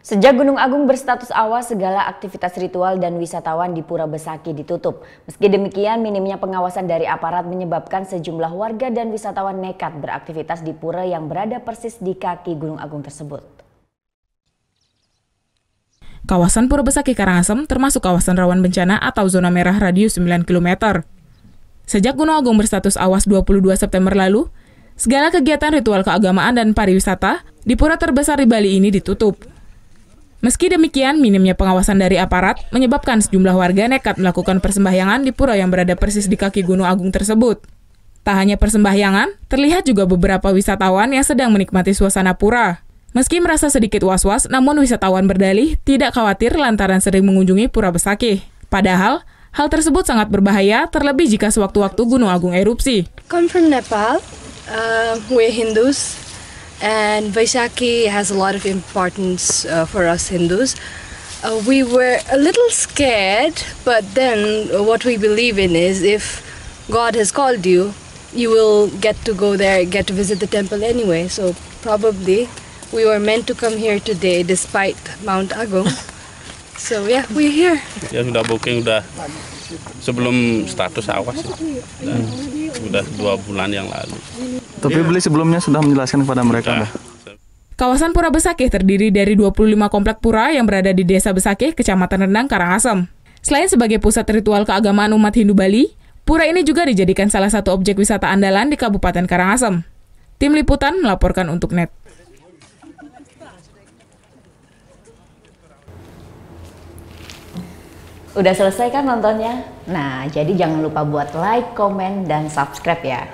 Sejak Gunung Agung berstatus awas, segala aktivitas ritual dan wisatawan di Pura Besaki ditutup. Meski demikian, minimnya pengawasan dari aparat menyebabkan sejumlah warga dan wisatawan nekat beraktivitas di pura yang berada persis di kaki Gunung Agung tersebut. Kawasan Pura Besaki Karangasem termasuk kawasan rawan bencana atau zona merah radius 9 km. Sejak Gunung Agung berstatus awas 22 September lalu, segala kegiatan ritual keagamaan dan pariwisata di pura terbesar di Bali ini ditutup. Meski demikian, minimnya pengawasan dari aparat menyebabkan sejumlah warga nekat melakukan persembahyangan di pura yang berada persis di kaki Gunung Agung tersebut. Tak hanya persembahyangan, terlihat juga beberapa wisatawan yang sedang menikmati suasana pura. Meski merasa sedikit was-was, namun wisatawan berdalih tidak khawatir lantaran sering mengunjungi Pura Besaki. Padahal, hal tersebut sangat berbahaya, terlebih jika sewaktu-waktu Gunung Agung erupsi. Come from Nepal, we're Hindus. And Vaisakhi has a lot of importance for us Hindus. We were a little scared, but then what we believe in is if God has called you, you will get to go there, get to visit the temple anyway. So probably we were meant to come here today despite Mount Agung. So yeah, we're here. Ya sudah booking udah sebelum status awas. Sudah 2 bulan yang lalu. Tapi beli sebelumnya sudah menjelaskan kepada mereka. Kawasan Pura Besaki terdiri dari 25 komplek pura yang berada di Desa Besaki, Kecamatan Rendang, Karangasem. Selain sebagai pusat ritual keagamaan umat Hindu Bali, pura ini juga dijadikan salah satu objek wisata andalan di Kabupaten Karangasem. Tim Liputan melaporkan untuk NET. Udah selesai kan nontonnya? Nah, jadi jangan lupa buat like, komen, dan subscribe ya.